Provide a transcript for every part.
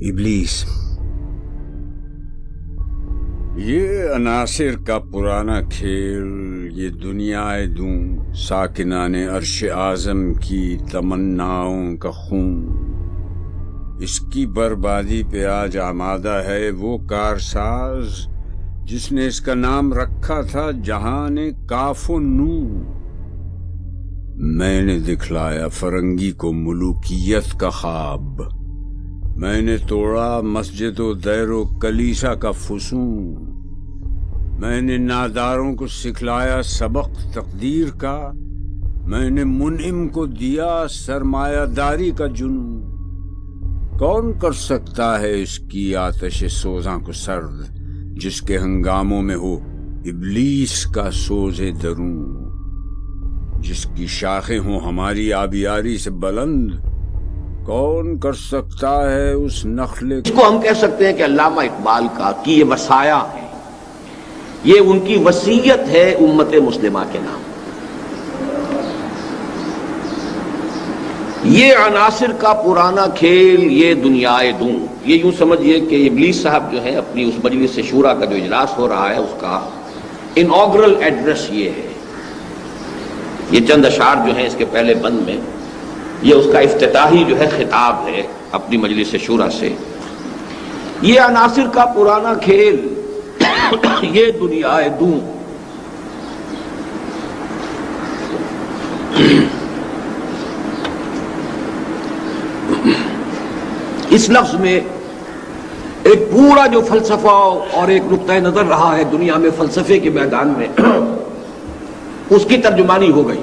ابلیس یہ عناصر کا پرانا کھیل، یہ دنیائے دوں ساکنان عرش اعظم کی تمناؤں کا خون، اس کی بربادی پہ آج آمادہ ہے وہ کارساز جس نے اس کا نام رکھا تھا جہان کاف و نون۔ میں نے دکھلایا فرنگی کو ملوکیت کا خواب، میں نے توڑا مسجد و دیر و کلیسا کا فسون، میں نے ناداروں کو سکھلایا سبق تقدیر کا، میں نے منعم کو دیا سرمایہ داری کا جنون۔ کون کر سکتا ہے اس کی آتش سوزاں کو سرد، جس کے ہنگاموں میں ہو ابلیس کا سوز درون، جس کی شاخیں ہوں ہماری آبیاری سے بلند۔ کون کر سکتا ہے اس نخل اس کو ہم کہہ سکتے ہیں کہ علامہ اقبال کا کہ یہ وصایا ہے، یہ ان کی وصیت ہے امت مسلمہ کے نام۔ یہ عناصر کا پرانا کھیل، یہ دنیائے دوں، یہ یوں سمجھیے کہ ابلیس صاحب جو ہے اپنی اس مجلس شورا کا جو اجلاس ہو رہا ہے اس کا انوگرل ایڈریس یہ ہے، یہ چند اشعار جو ہیں اس کے پہلے بند میں، یہ اس کا افتتاحی جو ہے خطاب ہے اپنی مجلس شورا سے۔ یہ عناصر کا پرانا کھیل، یہ دنیائے دوں، اس لفظ میں ایک پورا جو فلسفہ اور ایک نقطۂ نظر رہا ہے دنیا میں فلسفے کے میدان میں، اس کی ترجمانی ہو گئی،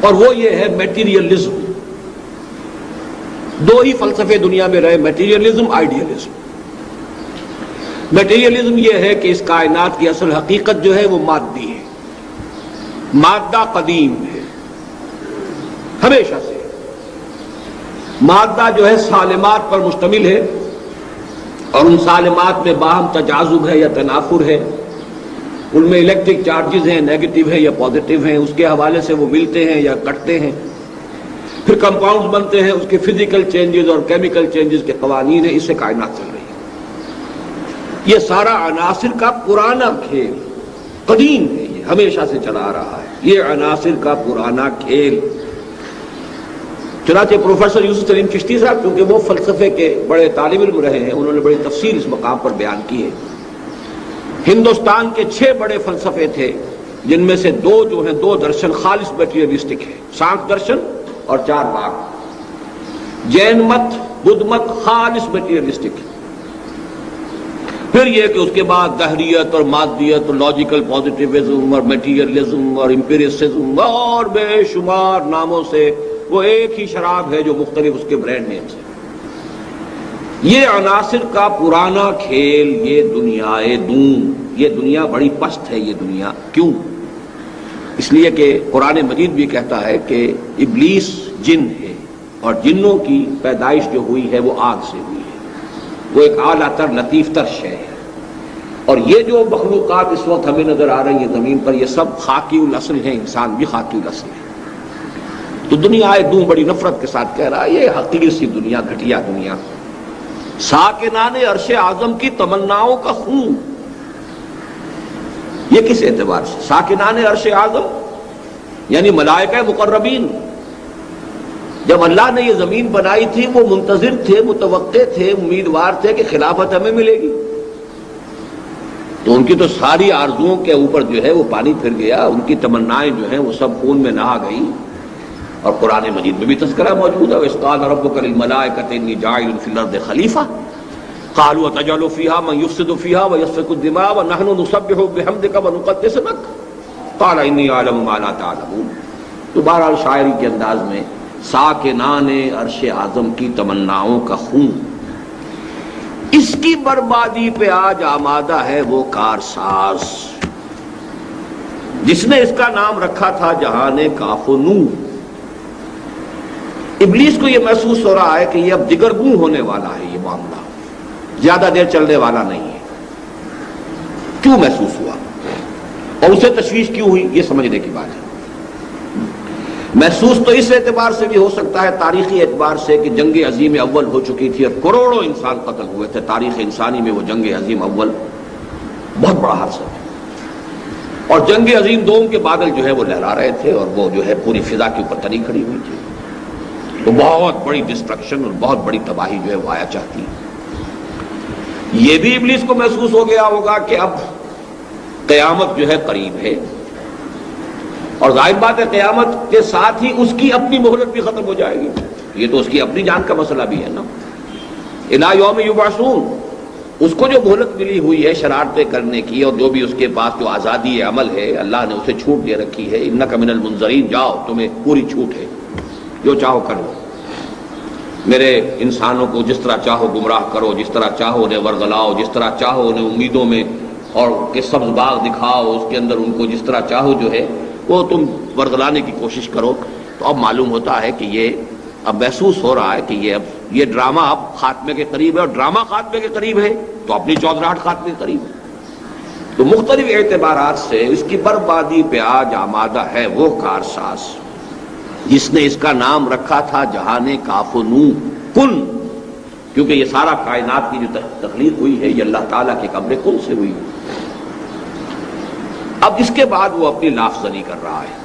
اور وہ یہ ہے میٹیریلزم۔ دو ہی فلسفے دنیا میں رہے، میٹیریلزم، آئیڈیلزم۔ میٹیریلزم یہ ہے کہ اس کائنات کی اصل حقیقت جو ہے وہ مادی ہے، مادہ قدیم ہے، ہمیشہ سے مادہ جو ہے سالمات پر مشتمل ہے، اور ان سالمات میں باہم تجاذب ہے یا تنافر ہے، ان میں الیکٹرک چارجز ہیں، نیگیٹو ہیں یا پازیٹیو ہیں، اس کے حوالے سے وہ ملتے ہیں یا کٹتے ہیں، پھر کمپاؤنڈز بنتے ہیں، اس کے فزیکل چینجز اور کیمیکل چینجز کے قوانین ہیں، اس سے کائنات چل رہی ہے۔ یہ سارا عناصر کا پرانا کھیل، قدیم ہے، یہ ہمیشہ سے چلا رہا ہے، یہ عناصر کا پرانا کھیل۔ چنانچہ پروفیسر یوسف سلیم چشتی صاحب، کیونکہ وہ فلسفے کے بڑے طالب علم رہے ہیں، انہوں نے بڑی تفصیل اس مقام پر بیان کی ہے۔ ہندوستان کے 6 بڑے فلسفے تھے، جن میں سے 2 جو ہیں 2 درشن خالص میٹیریلسٹک ہیں، سانکھ درشن اور 4 واگ۔ جین مت، بدھ مت خالص میٹیریلسٹک ہے۔ پھر یہ کہ اس کے بعد دہریت اور مادیت اور لاجیکل پازیٹیوزم اور میٹیریلزم اور امپیریسزم اور بے شمار ناموں سے وہ ایک ہی شراب ہے جو مختلف اس کے برانڈ نیمز ہیں۔ یہ عناصر کا پرانا کھیل، یہ دنیائے دوں، یہ دنیا بڑی پست ہے۔ یہ دنیا کیوں؟ اس لیے کہ قرآن مجید بھی کہتا ہے کہ ابلیس جن ہے، اور جنوں کی پیدائش جو ہوئی ہے وہ آگ سے ہوئی ہے، وہ ایک اعلیٰ تر لطیف تر شے ہے۔ اور یہ جو مخلوقات اس وقت ہمیں نظر آ رہی ہیں زمین پر، یہ سب خاکی الاصل ہیں، انسان بھی خاکی الاصل ہے۔ تو دنیائے دوں بڑی نفرت کے ساتھ کہہ رہا ہے، یہ حقیر سی دنیا، گھٹیا دنیا، ساکنان عرش اعظم کی تمناؤں کا خون۔ یہ کس اعتبار سے؟ ساکنان عرش اعظم یعنی ملائکہ مقربین۔ جب اللہ نے یہ زمین بنائی تھی وہ منتظر تھے، متوقع تھے، امیدوار تھے کہ خلافت ہمیں ملے گی، تو ان کی تو ساری آرزوؤں کے اوپر جو ہے وہ پانی پھر گیا، ان کی تمنائیں جو ہیں وہ سب خون میں نہا گئی۔ اور قرآن مجید میں بھی تذکرہ موجود ہے، وَإِذْ قَالَ رَبُّكَ لِلْمَلَائِكَةِ إِنِّي جَاعِلٌ فِي الْأَرْضِ خَلِيفَةً قَالُوا أَتَجْعَلُ فِيهَا مَن يُفْسِدُ فِيهَا وَيَسْفِكُ الدِّمَاءَ وَنَحْنُ نُسَبِّحُ بِحَمْدِكَ وَنُقَدِّسُ لَكَ قَالَ إِنِّي أَعْلَمُ مَا لَا تَعْلَمُونَ۔ تو بہرحال شاعری کے انداز میں ساکنان عرش اعظم کی تمناؤں کا خون، اس کی بربادی پہ آج آمادہ ہے وہ کارساز جس نے اس کا نام رکھا تھا جہان کاف و نور۔ ابلیس کو یہ محسوس ہو رہا ہے کہ یہ اب دگرگوں ہونے والا ہے، یہ معاملہ زیادہ دیر چلنے والا نہیں ہے۔ کیوں محسوس ہوا اور اسے تشویش کیوں ہوئی، یہ سمجھنے کی بات ہے۔ محسوس تو اس اعتبار سے بھی ہو سکتا ہے، تاریخی اعتبار سے، کہ جنگ عظیم اول ہو چکی تھی اور کروڑوں انسان قتل ہوئے تھے۔ تاریخ انسانی میں وہ جنگ عظیم اول بہت بڑا حادثہ ہے، اور جنگ عظیم دوم کے بادل جو ہے وہ لہرا رہے تھے، اور وہ جو ہے پوری فضا کے اوپر تنی کھڑی ہوئی تھی۔ تو بہت بڑی ڈسٹرکشن اور بہت بڑی تباہی جو ہے وہ آیا چاہتی ہے۔ یہ بھی ابلیس کو محسوس ہو گیا ہوگا کہ اب قیامت جو ہے قریب ہے، اور ظاہر بات ہے قیامت کے ساتھ ہی اس کی اپنی مہلت بھی ختم ہو جائے گی، یہ تو اس کی اپنی جان کا مسئلہ بھی ہے نا۔ الی یوم یبعثون، اس کو جو مہلت ملی ہوئی ہے شرارتیں کرنے کی، اور جو بھی اس کے پاس جو آزادی عمل ہے اللہ نے اسے چھوٹ دے رکھی ہے، انک من المنظرین، جاؤ تمہیں پوری چھوٹ ہے، جو چاہو کر لو، میرے انسانوں کو جس طرح چاہو گمراہ کرو، جس طرح چاہو انہیں ورگلاؤ، جس طرح چاہو انہیں امیدوں میں اور کہ سبز باغ دکھاؤ، اس کے اندر ان کو جس طرح چاہو جو ہے وہ تم ورگلانے کی کوشش کرو۔ تو اب معلوم ہوتا ہے کہ یہ اب محسوس ہو رہا ہے کہ یہ ڈرامہ اب خاتمے کے قریب ہے، اور ڈرامہ خاتمے کے قریب ہے تو اپنی چودراہٹ خاتمے کے قریب ہے۔ تو مختلف اعتبارات سے اس کی بربادی پہ آج آمادہ ہے وہ کارساز جس نے اس کا نام رکھا تھا جہان کاف و نون کن، کیونکہ یہ سارا کائنات کی جو تخلیق ہوئی ہے یہ اللہ تعالیٰ کے امر کن سے ہوئی ہے۔ اب اس کے بعد وہ اپنی لافزنی کر رہا ہے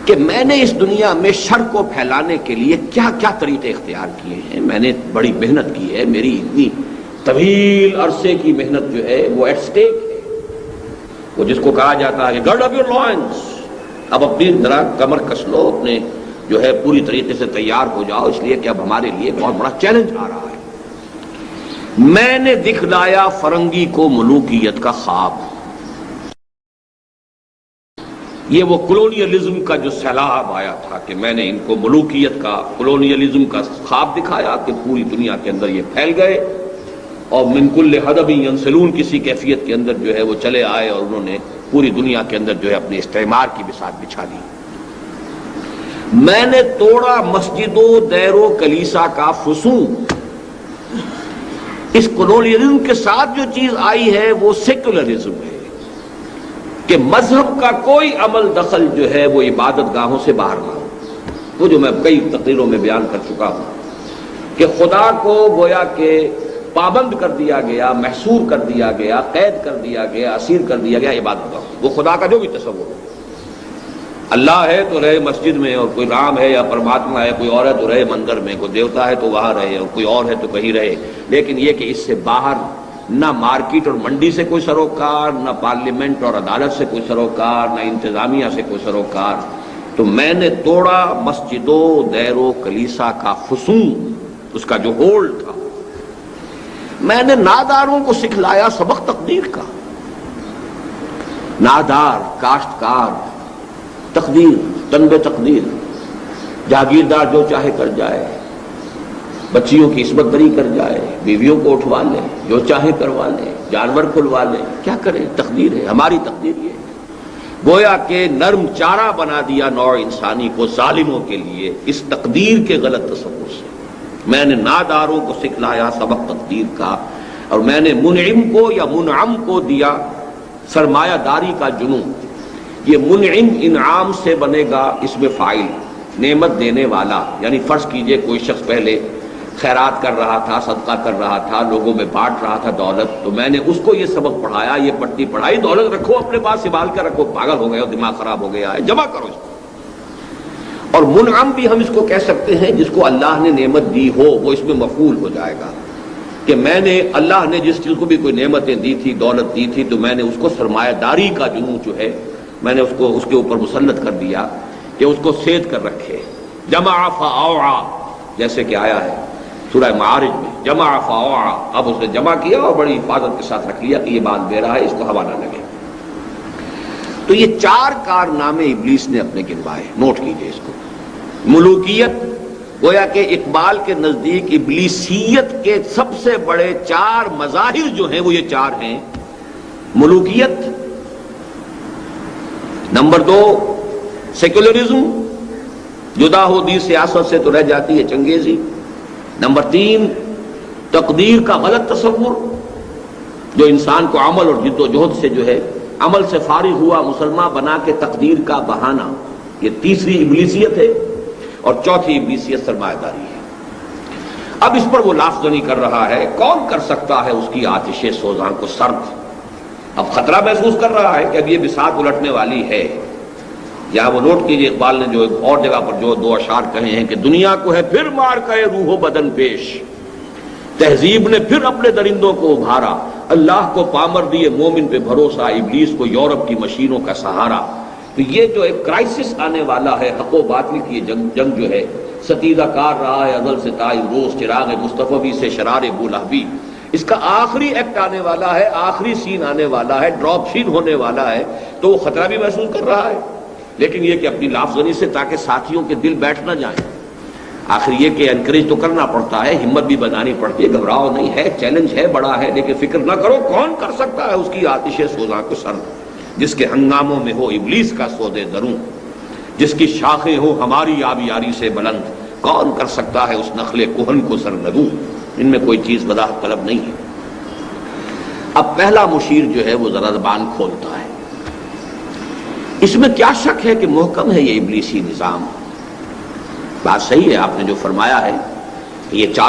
کہ میں نے اس دنیا میں شر کو پھیلانے کے لیے کیا کیا طریقے اختیار کیے ہیں، میں نے بڑی محنت کی ہے، میری اتنی طویل عرصے کی محنت جو ہے وہ ایٹ سٹیک ہے، وہ جس کو کہا جاتا ہے کہ گرڈ اپ یور لائنس، اب اپنی ذرا کمر کس لو، اپنے جو ہے پوری طریقے سے تیار ہو جاؤ، اس لیے کہ اب ہمارے لیے بہت بڑا چیلنج آ رہا ہے۔ میں نے دکھلایا فرنگی کو ملوکیت کا خواب، یہ وہ کولونیلزم کا جو سیلاب آیا تھا کہ میں نے ان کو ملوکیت کا، کولونیلزم کا خواب دکھایا کہ پوری دنیا کے اندر یہ پھیل گئے، اور من کل حدب ینسلون، کسی کیفیت کے اندر جو ہے وہ چلے آئے، اور انہوں نے پوری دنیا کے اندر جو ہے اپنے استعمار کی بساط بچھا دی۔ میں نے توڑا مسجد و دیر و کلیسا کا فسون، اس کولونیلزم کے ساتھ جو چیز آئی ہے وہ سیکولرزم ہے کہ مذہب کا کوئی عمل دخل جو ہے وہ عبادت گاہوں سے باہر نہ ہو، وہ جو میں کئی تقریروں میں بیان کر چکا ہوں کہ خدا کو گویا کہ پابند کر دیا گیا، محصور کر دیا گیا، قید کر دیا گیا، اسیر کر دیا گیا عبادت گاہوں، وہ خدا کا جو بھی تصور ہو، اللہ ہے تو رہے مسجد میں، اور کوئی رام ہے یا پرماتما ہے، کوئی اور ہے تو رہے مندر میں، کوئی دیوتا ہے تو وہاں رہے، اور کوئی اور ہے تو کہیں رہے، لیکن یہ کہ اس سے باہر نہ مارکیٹ اور منڈی سے کوئی سروکار، نہ پارلیمنٹ اور عدالت سے کوئی سروکار، نہ انتظامیہ سے کوئی سروکار۔ تو میں نے توڑا مسجد و دیر و کلیسا کا فسون، اس کا جو ہولڈ تھا، میں نے ناداروں کو سکھلایا سبق تقدیر کا۔ نادار، کاشتکار، تقدیر، تنبے تقدیر، جاگیردار جو چاہے کر جائے، بچیوں کی عصمت بری کر جائے، بیویوں کو اٹھوا لے، جو چاہے کروا لے، جانور کھلوا لے، کیا کرے، تقدیر ہے، ہماری تقدیر یہ ہے۔ گویا کہ نرم چارہ بنا دیا نوع انسانی کو ظالموں کے لیے اس تقدیر کے غلط تصور سے۔ میں نے ناداروں کو سکھلایا سبق تقدیر کا، اور میں نے منعم کو یا منعم کو دیا سرمایہ داری کا جنون۔ یہ منعم انعام سے بنے گا اس میں فاعل، نعمت دینے والا، یعنی فرض کیجئے کوئی شخص پہلے خیرات کر رہا تھا، صدقہ کر رہا تھا، لوگوں میں بانٹ رہا تھا دولت، تو میں نے اس کو یہ سبق پڑھایا، یہ پٹی پڑھائی، دولت رکھو اپنے پاس، سنبھال کر رکھو، پاگل ہو گئے ہو، دماغ خراب ہو گیا ہے، جمع کرو اس کو۔ اور منعم بھی ہم اس کو کہہ سکتے ہیں جس کو اللہ نے نعمت دی ہو، وہ اس میں مفعول ہو جائے گا کہ میں نے، اللہ نے جس چیز کو بھی کوئی نعمتیں دی تھی، دولت دی تھی، تو میں نے اس کو سرمایہ داری کا جنون جو ہے میں نے اس کو اس کے اوپر مسلط کر دیا کہ اس کو سید کر رکھے۔ جمع فاوعى، جیسے کہ آیا ہے سورہ معارج میں، جمع فاوعى، اب اس نے جمع کیا اور بڑی حفاظت کے ساتھ رکھ لیا کہ یہ بات میرا ہے، اس کو ہوا نہ لگے۔ تو یہ چار کارنامے ابلیس نے اپنے گنوائے، نوٹ کیجئے اس کو۔ ملوکیت، گویا کہ اقبال کے نزدیک ابلیسیت کے سب سے بڑے چار مظاہر جو ہیں وہ یہ چار ہیں۔ ملوکیت، نمبر 2 سیکولرزم، جدا ہو دی سیاست سے تو رہ جاتی ہے چنگیزی، نمبر 3 تقدیر کا غلط تصور جو انسان کو عمل اور جد و جہد سے جو ہے عمل سے فارغ ہوا مسلمان بنا کے تقدیر کا بہانہ، یہ تیسری ابلیسیت ہے، اور چوتھی ابلیسیت سرمایہ داری ہے۔ اب اس پر وہ لافزنی کر رہا ہے، کون کر سکتا ہے اس کی آتش سوزاں کو سرد؟ اب خطرہ محسوس کر رہا ہے کہ اب یہ بساط الٹنے والی ہے۔ یہاں وہ نوٹ کیجئے، اقبال نے جو ایک اور جگہ پر جو دو اشعار کہے ہیں کہ دنیا کو ہے پھر مار کے روح و بدن پیش، تہذیب نے پھر اپنے درندوں کو ابھارا، اللہ کو پامر دیے مومن پہ بھروسہ، ابلیس کو یورپ کی مشینوں کا سہارا۔ تو یہ جو ایک کرائسس آنے والا ہے، حق و باطل کی یہ جنگ جو ہے، ستیزہ کار رہا ہے ازل سے تا روز، چراغ مصطفی سے شرار بولہبی، اس کا آخری ایکٹ آنے والا ہے، آخری سین آنے والا ہے، ڈراپ سین ہونے والا ہے، تو وہ خطرہ بھی محسوس کر رہا ہے، لیکن یہ کہ اپنی لافزنی سے تاکہ ساتھیوں کے دل بیٹھ نہ جائیں۔ آخر یہ کہ انکریج تو کرنا پڑتا ہے، ہمت بھی بنانی پڑتی ہے، گھبراؤ نہیں ہے، چیلنج ہے، بڑا ہے، لیکن فکر نہ کرو، کون کر سکتا ہے اس کی آتش سوزاں کو سرد، جس کے ہنگاموں میں ہو ابلیس کا سودے دروں، جس کی شاخیں ہو ہماری آبیاری سے بلند، کون کر سکتا ہے اس نخل کہن کو سرنگوں۔ ان میں کوئی چیز وضاحت طلب نہیں ہے۔ اب پہلا مشیر جو ہے وہ ذرا زبان کھولتا ہے، اس میں کیا شک ہے کہ محکم ہے یہ ابلیسی نظام؟ بات صحیح ہے، آپ نے جو فرمایا ہے، یہ چاروں